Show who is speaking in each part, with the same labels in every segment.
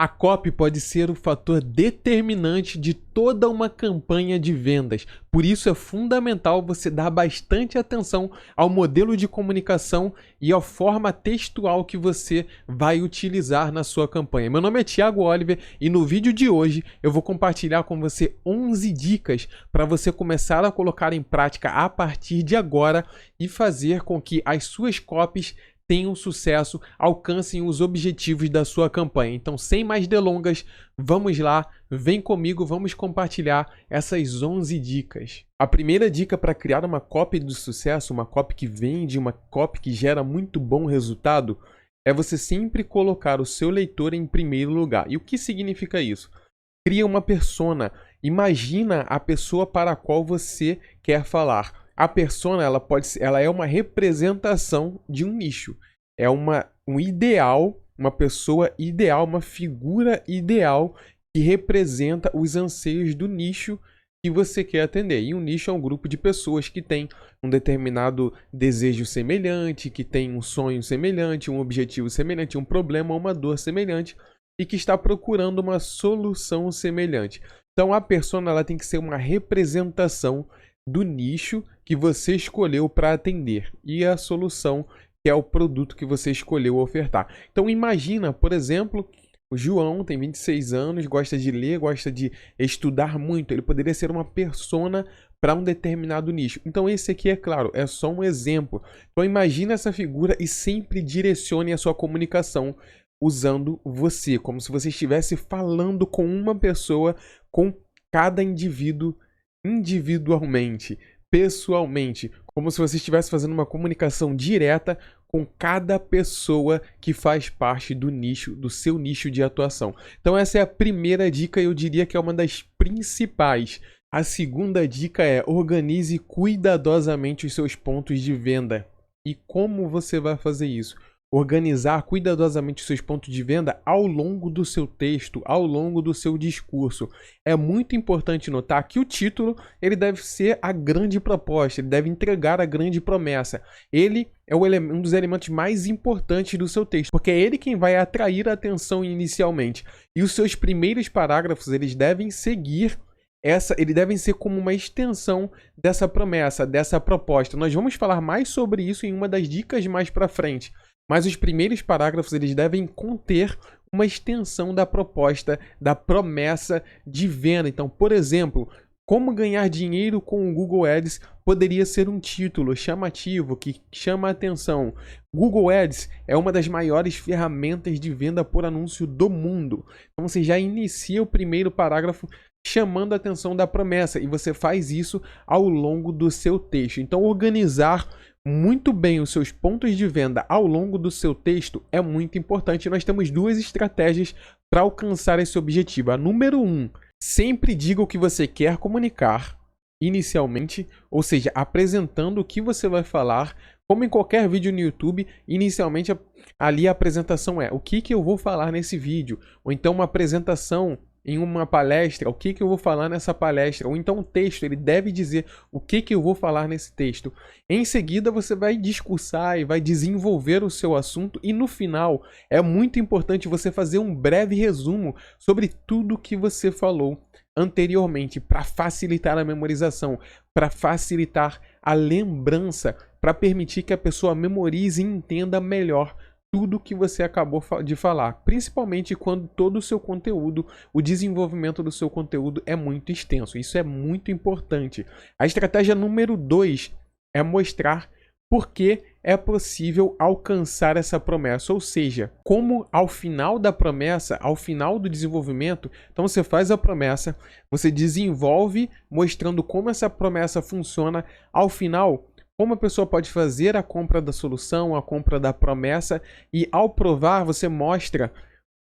Speaker 1: A copy pode ser o fator determinante de toda uma campanha de vendas. Por isso é fundamental você dar bastante atenção ao modelo de comunicação e à forma textual que você vai utilizar na sua campanha. Meu nome é Thiago Oliver e no vídeo de hoje eu vou compartilhar com você 11 dicas para você começar a colocar em prática a partir de agora e fazer com que as suas copies tenham sucesso, alcancem os objetivos da sua campanha. Então, sem mais delongas, vamos lá, vem comigo, vamos compartilhar essas 11 dicas. A primeira dica para criar uma copy de sucesso, uma copy que vende, uma copy que gera muito bom resultado, é você sempre colocar o seu leitor em primeiro lugar. E o que significa isso? Cria uma persona, imagina a pessoa para a qual você quer falar. A persona, ela é uma representação de um nicho. É um ideal, uma pessoa ideal, uma figura ideal que representa os anseios do nicho que você quer atender. E um nicho é um grupo de pessoas que tem um determinado desejo semelhante, que tem um sonho semelhante, um objetivo semelhante, um problema, uma dor semelhante e que está procurando uma solução semelhante. Então a persona ela tem que ser uma representação do nicho que você escolheu para atender e a solução que é o produto que você escolheu ofertar. Então imagina, por exemplo, o João tem 26 anos, gosta de ler, gosta de estudar muito. Ele poderia ser uma persona para um determinado nicho. Então esse aqui, é claro, é só um exemplo. Então imagina essa figura e sempre direcione a sua comunicação usando você, como se você estivesse falando com uma pessoa, com cada indivíduo individualmente, pessoalmente, como se você estivesse fazendo uma comunicação direta com cada pessoa que faz parte do nicho, do seu nicho de atuação. Então essa é a primeira dica e eu diria que é uma das principais. A segunda dica é organize cuidadosamente os seus pontos de venda. E como você vai fazer isso? Organizar cuidadosamente os seus pontos de venda ao longo do seu texto, ao longo do seu discurso. É muito importante notar que o título ele deve ser a grande proposta, ele deve entregar a grande promessa. Ele é um dos elementos mais importantes do seu texto, porque é ele quem vai atrair a atenção inicialmente. E os seus primeiros parágrafos eles devem seguir eles devem ser como uma extensão dessa promessa, dessa proposta. Nós vamos falar mais sobre isso em uma das dicas mais para frente. Mas os primeiros parágrafos eles devem conter uma extensão da proposta, da promessa de venda. Então, por exemplo, como ganhar dinheiro com o Google Ads poderia ser um título chamativo que chama a atenção. Google Ads é uma das maiores ferramentas de venda por anúncio do mundo. Então você já inicia o primeiro parágrafo chamando a atenção da promessa e você faz isso ao longo do seu texto. Então organizar muito bem os seus pontos de venda ao longo do seu texto é muito importante. Nós temos duas estratégias para alcançar esse objetivo. A número 1, sempre diga o que você quer comunicar inicialmente, ou seja, apresentando o que você vai falar. Como em qualquer vídeo no YouTube, inicialmente ali a apresentação é o que eu vou falar nesse vídeo, ou então uma apresentação em uma palestra, o que eu vou falar nessa palestra, ou então o texto, ele deve dizer o que eu vou falar nesse texto. Em seguida, você vai discursar e vai desenvolver o seu assunto e no final, é muito importante você fazer um breve resumo sobre tudo que você falou anteriormente, para facilitar a memorização, para facilitar a lembrança, para permitir que a pessoa memorize e entenda melhor tudo que você acabou de falar, principalmente quando todo o seu conteúdo, o desenvolvimento do seu conteúdo é muito extenso. Isso é muito importante. A estratégia número 2 é mostrar por que é possível alcançar essa promessa, ou seja, como ao final da promessa, ao final do desenvolvimento, então você faz a promessa, você desenvolve mostrando como essa promessa funciona, ao final como a pessoa pode fazer a compra da solução, a compra da promessa, e ao provar você mostra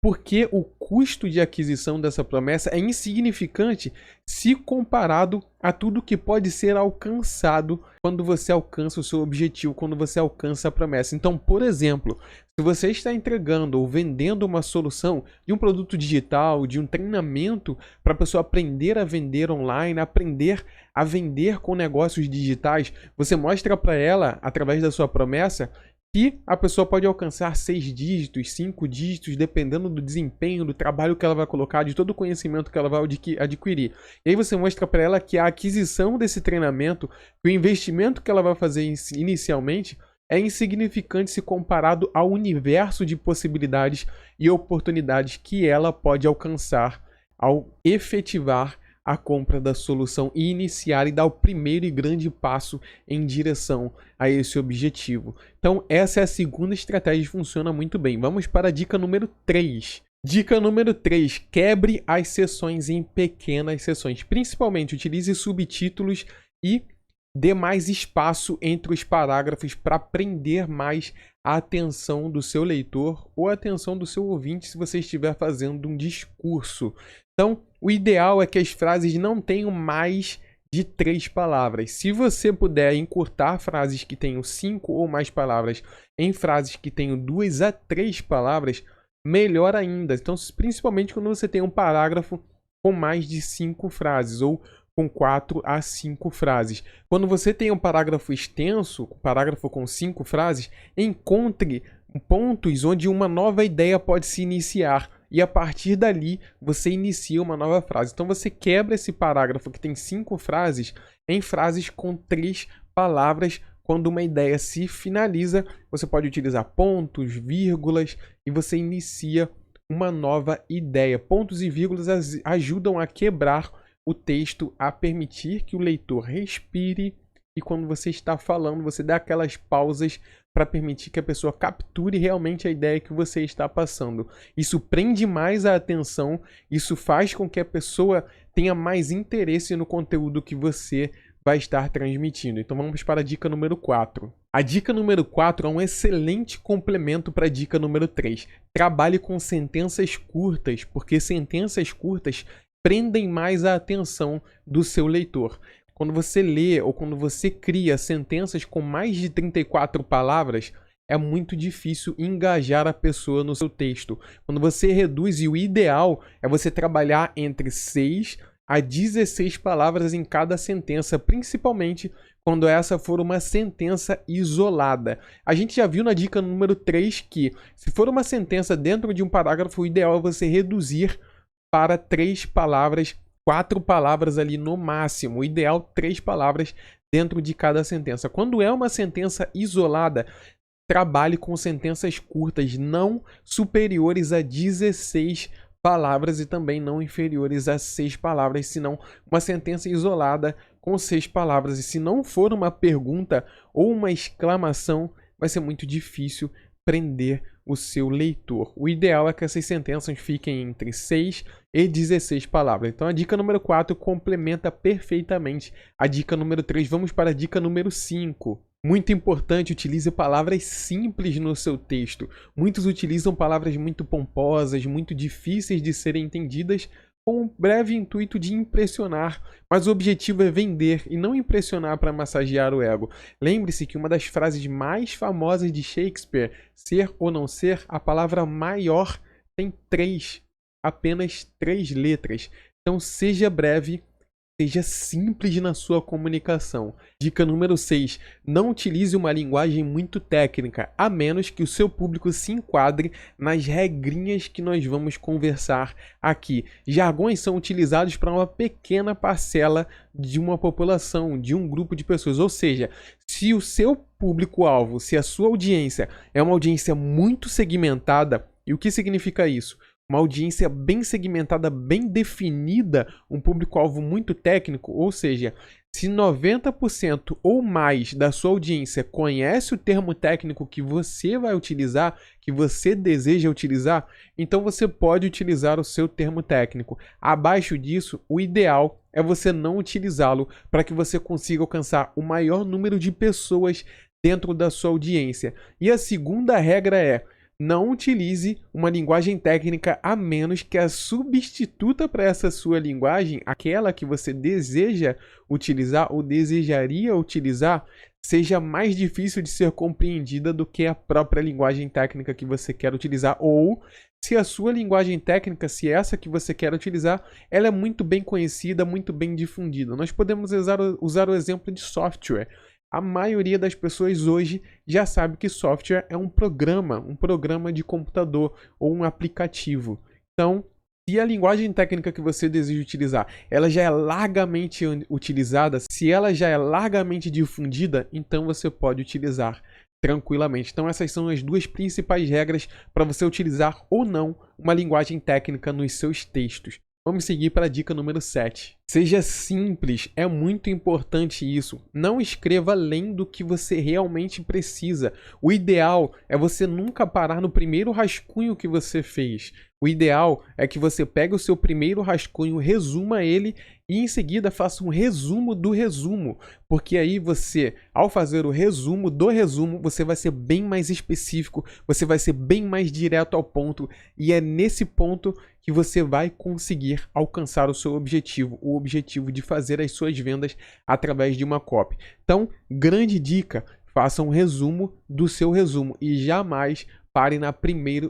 Speaker 1: porque o custo de aquisição dessa promessa é insignificante se comparado a tudo que pode ser alcançado quando você alcança o seu objetivo, quando você alcança a promessa. Então, por exemplo, se você está entregando ou vendendo uma solução de um produto digital, de um treinamento para a pessoa aprender a vender online, aprender a vender com negócios digitais, você mostra para ela, através da sua promessa, que a pessoa pode alcançar 6 dígitos, 5 dígitos, dependendo do desempenho, do trabalho que ela vai colocar, de todo o conhecimento que ela vai adquirir. E aí você mostra para ela que a aquisição desse treinamento, o investimento que ela vai fazer inicialmente, é insignificante se comparado ao universo de possibilidades e oportunidades que ela pode alcançar ao efetivar a compra da solução e iniciar e dar o primeiro e grande passo em direção a esse objetivo. Então, essa é a segunda estratégia que funciona muito bem. Vamos para a dica número 3. Dica número 3. Quebre as sessões em pequenas sessões. Principalmente, utilize subtítulos e dê mais espaço entre os parágrafos para prender mais a atenção do seu leitor ou a atenção do seu ouvinte se você estiver fazendo um discurso. Então, o ideal é que as frases não tenham mais de 3 palavras. Se você puder encurtar frases que tenham 5 ou mais palavras em frases que tenham 2 a 3 palavras, melhor ainda. Então, principalmente quando você tem um parágrafo com mais de 5 frases ou com 4 a 5 frases. Quando você tem um parágrafo extenso, um parágrafo com 5 frases, encontre pontos onde uma nova ideia pode se iniciar e a partir dali você inicia uma nova frase. Então você quebra esse parágrafo que tem 5 frases em frases com 3 palavras. Quando uma ideia se finaliza, você pode utilizar pontos, vírgulas e você inicia uma nova ideia. Pontos e vírgulas ajudam a quebrar o texto, a permitir que o leitor respire e quando você está falando, você dá aquelas pausas para permitir que a pessoa capture realmente a ideia que você está passando. Isso prende mais a atenção, isso faz com que a pessoa tenha mais interesse no conteúdo que você vai estar transmitindo. Então vamos para a dica número 4. A dica número 4 é um excelente complemento para a dica número 3. Trabalhe com sentenças curtas, porque sentenças curtas prendem mais a atenção do seu leitor. Quando você lê ou quando você cria sentenças com mais de 34 palavras, é muito difícil engajar a pessoa no seu texto. Quando você reduz, e o ideal é você trabalhar entre 6 a 16 palavras em cada sentença, principalmente quando essa for uma sentença isolada. A gente já viu na dica número 3 que, se for uma sentença dentro de um parágrafo, o ideal é você reduzir para 3 palavras, 4 palavras ali no máximo. O ideal, 3 palavras dentro de cada sentença. Quando é uma sentença isolada, trabalhe com sentenças curtas, não superiores a 16 palavras e também não inferiores a 6 palavras, senão uma sentença isolada com 6 palavras. E se não for uma pergunta ou uma exclamação, vai ser muito difícil prender o seu leitor. O ideal é que essas sentenças fiquem entre 6 e 16 palavras. Então a dica número 4 complementa perfeitamente a dica número 3. Vamos para a dica número 5. Muito importante, utilize palavras simples no seu texto. Muitos utilizam palavras muito pomposas, muito difíceis de serem entendidas, com um breve intuito de impressionar, mas o objetivo é vender e não impressionar para massagear o ego. Lembre-se que uma das frases mais famosas de Shakespeare, ser ou não ser, a palavra maior tem apenas 3 letras. Então seja breve, seja simples na sua comunicação. Dica número 6. Não utilize uma linguagem muito técnica, a menos que o seu público se enquadre nas regrinhas que nós vamos conversar aqui. Jargões são utilizados para uma pequena parcela de uma população, de um grupo de pessoas. Ou seja, se o seu público-alvo, se a sua audiência é uma audiência muito segmentada, e o que significa isso? Uma audiência bem segmentada, bem definida, um público-alvo muito técnico, ou seja, se 90% ou mais da sua audiência conhece o termo técnico que você vai utilizar, que você deseja utilizar, então você pode utilizar o seu termo técnico. Abaixo disso, o ideal é você não utilizá-lo para que você consiga alcançar o maior número de pessoas dentro da sua audiência. E a segunda regra é: não utilize uma linguagem técnica a menos que a substituta para essa sua linguagem, aquela que você deseja utilizar ou desejaria utilizar, seja mais difícil de ser compreendida do que a própria linguagem técnica que você quer utilizar. Ou, se a sua linguagem técnica, se essa que você quer utilizar, ela é muito bem conhecida, muito bem difundida. Nós podemos usar o exemplo de software. A maioria das pessoas hoje já sabe que software é um programa de computador ou um aplicativo. Então, se a linguagem técnica que você deseja utilizar, ela já é largamente utilizada, se ela já é largamente difundida, então você pode utilizar tranquilamente. Então essas são as duas principais regras para você utilizar ou não uma linguagem técnica nos seus textos. Vamos seguir para a dica número 7. Seja simples, é muito importante isso. Não escreva além do que você realmente precisa. O ideal é você nunca parar no primeiro rascunho que você fez. O ideal é que você pegue o seu primeiro rascunho, resuma ele e em seguida faça um resumo do resumo. Porque aí você, ao fazer o resumo do resumo, você vai ser bem mais específico, você vai ser bem mais direto ao ponto e é nesse ponto que você vai conseguir alcançar o seu objetivo, o objetivo de fazer as suas vendas através de uma copy. Então, grande dica, faça um resumo do seu resumo e jamais pare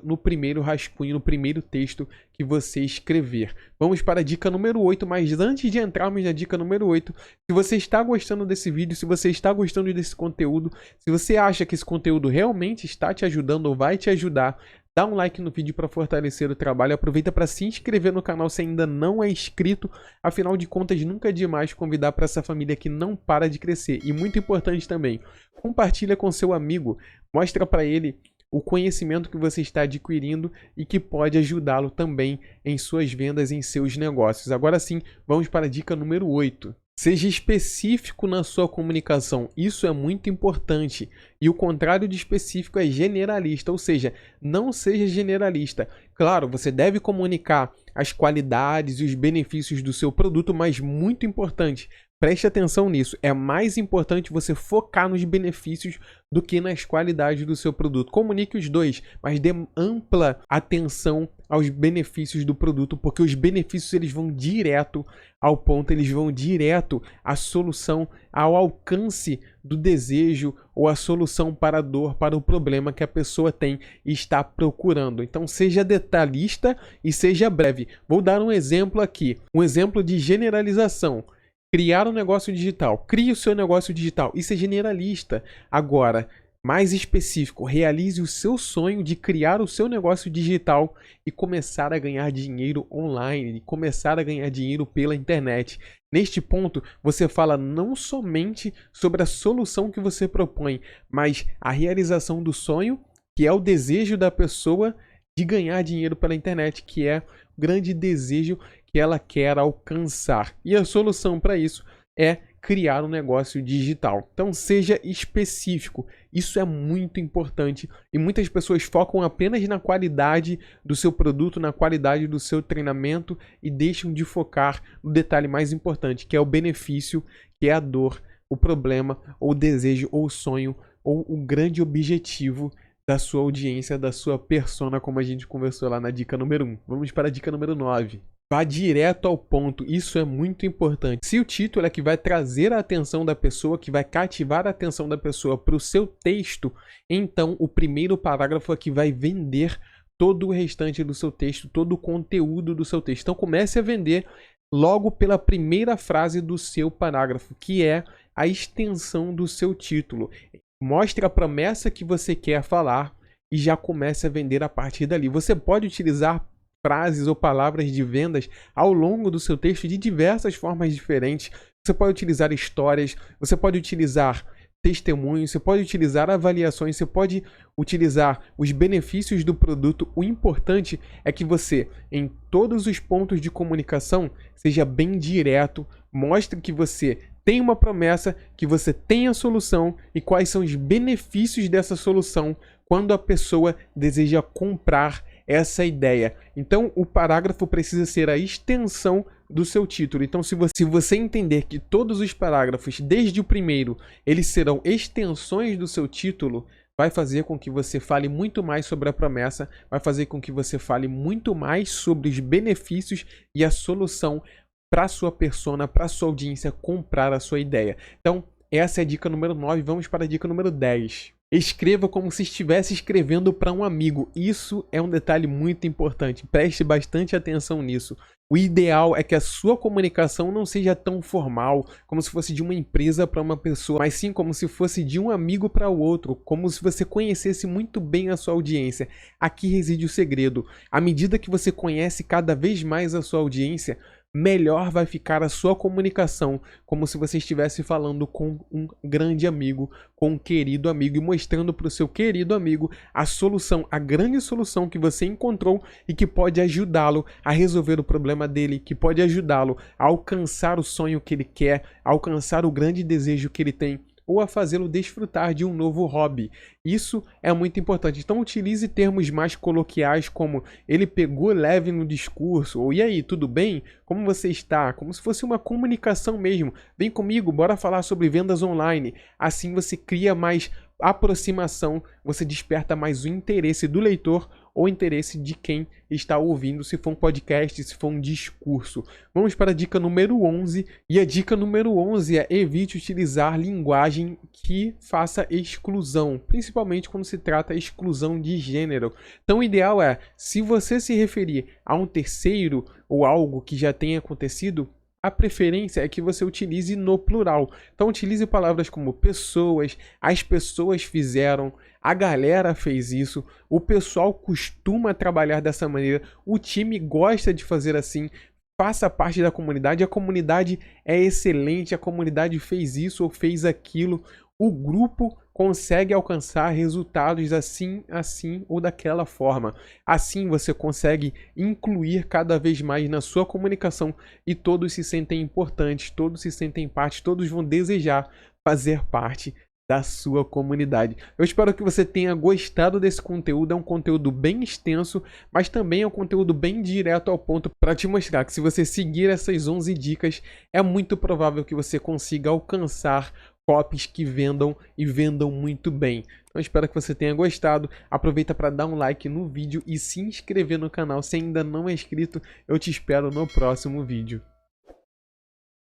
Speaker 1: no primeiro rascunho, no primeiro texto que você escrever. Vamos para a dica número 8, mas antes de entrarmos na dica número 8, se você está gostando desse vídeo, se você está gostando desse conteúdo, se você acha que esse conteúdo realmente está te ajudando ou vai te ajudar, dá um like no vídeo para fortalecer o trabalho, aproveita para se inscrever no canal se ainda não é inscrito, afinal de contas nunca é demais convidar para essa família que não para de crescer. E muito importante também, compartilha com seu amigo, mostra para ele o conhecimento que você está adquirindo e que pode ajudá-lo também em suas vendas, em seus negócios. Agora sim, vamos para a dica número 8. Seja específico na sua comunicação, isso é muito importante. E o contrário de específico é generalista, ou seja, não seja generalista. Claro, você deve comunicar as qualidades e os benefícios do seu produto, mas muito importante, preste atenção nisso, é mais importante você focar nos benefícios do que nas qualidades do seu produto. Comunique os dois, mas dê ampla atenção aos benefícios do produto, porque os benefícios eles vão direto ao ponto, eles vão direto à solução, ao alcance do desejo ou a solução para a dor, para o problema que a pessoa tem e está procurando. Então seja detalhista e seja breve. Vou dar um exemplo aqui, um exemplo de generalização. Criar um negócio digital. Crie o seu negócio digital. Isso é generalista. Agora, mais específico, realize o seu sonho de criar o seu negócio digital e começar a ganhar dinheiro online, começar a ganhar dinheiro pela internet. Neste ponto, você fala não somente sobre a solução que você propõe, mas a realização do sonho, que é o desejo da pessoa de ganhar dinheiro pela internet, que é o grande desejo que ela quer alcançar. E a solução para isso é criar um negócio digital. Então seja específico, isso é muito importante e muitas pessoas focam apenas na qualidade do seu produto, na qualidade do seu treinamento e deixam de focar no detalhe mais importante, que é o benefício, que é a dor, o problema, ou o desejo, ou o sonho, ou o grande objetivo da sua audiência, da sua persona, como a gente conversou lá na dica número 1. Vamos para a dica número 9. Vá direto ao ponto, isso é muito importante. Se o título é que vai trazer a atenção da pessoa, que vai cativar a atenção da pessoa para o seu texto, então o primeiro parágrafo é que vai vender todo o restante do seu texto, todo o conteúdo do seu texto. Então comece a vender logo pela primeira frase do seu parágrafo, que é a extensão do seu título. Mostre a promessa que você quer falar e já comece a vender a partir dali. Você pode utilizar frases ou palavras de vendas ao longo do seu texto de diversas formas diferentes. Você pode utilizar histórias, você pode utilizar testemunhos, você pode utilizar avaliações, você pode utilizar os benefícios do produto. O importante é que você, em todos os pontos de comunicação, seja bem direto, mostre que você tem uma promessa, que você tem a solução e quais são os benefícios dessa solução quando a pessoa deseja comprar essa ideia. Então o parágrafo precisa ser a extensão do seu título. Então se você entender que todos os parágrafos, desde o primeiro, eles serão extensões do seu título, vai fazer com que você fale muito mais sobre a promessa, vai fazer com que você fale muito mais sobre os benefícios e a solução para a sua persona, para a sua audiência comprar a sua ideia. Então essa é a dica número 9, vamos para a dica número 10. Escreva como se estivesse escrevendo para um amigo. Isso é um detalhe muito importante. Preste bastante atenção nisso. O ideal é que a sua comunicação não seja tão formal, como se fosse de uma empresa para uma pessoa, mas sim como se fosse de um amigo para o outro, como se você conhecesse muito bem a sua audiência. Aqui reside o segredo. À medida que você conhece cada vez mais a sua audiência, melhor vai ficar a sua comunicação, como se você estivesse falando com um grande amigo, com um querido amigo e mostrando para o seu querido amigo a solução, a grande solução que você encontrou e que pode ajudá-lo a resolver o problema dele, que pode ajudá-lo a alcançar o sonho que ele quer, a alcançar o grande desejo que ele tem, ou a fazê-lo desfrutar de um novo hobby. Isso é muito importante. Então utilize termos mais coloquiais como ele pegou leve no discurso, ou e aí, tudo bem? Como você está? Como se fosse uma comunicação mesmo. Vem comigo, bora falar sobre vendas online. Assim você cria mais aproximação, você desperta mais o interesse do leitor ou interesse de quem está ouvindo, se for um podcast, se for um discurso. Vamos para a dica número 11, e a dica número 11 é evite utilizar linguagem que faça exclusão, principalmente quando se trata de exclusão de gênero. Então o ideal é, se você se referir a um terceiro ou algo que já tenha acontecido, a preferência é que você utilize no plural. Então utilize palavras como pessoas, as pessoas fizeram, a galera fez isso, o pessoal costuma trabalhar dessa maneira, o time gosta de fazer assim. Faça parte da comunidade, a comunidade é excelente, a comunidade fez isso ou fez aquilo. O grupo consegue alcançar resultados assim ou daquela forma. Assim você consegue incluir cada vez mais na sua comunicação e todos se sentem importantes, todos se sentem parte, todos vão desejar fazer parte da sua comunidade. Eu espero que você tenha gostado desse conteúdo. É um conteúdo bem extenso, mas também é um conteúdo bem direto ao ponto para te mostrar que se você seguir essas 11 dicas, é muito provável que você consiga alcançar copies que vendam e vendam muito bem. Então espero que você tenha gostado. Aproveita para dar um like no vídeo e se inscrever no canal se ainda não é inscrito. Eu te espero no próximo vídeo.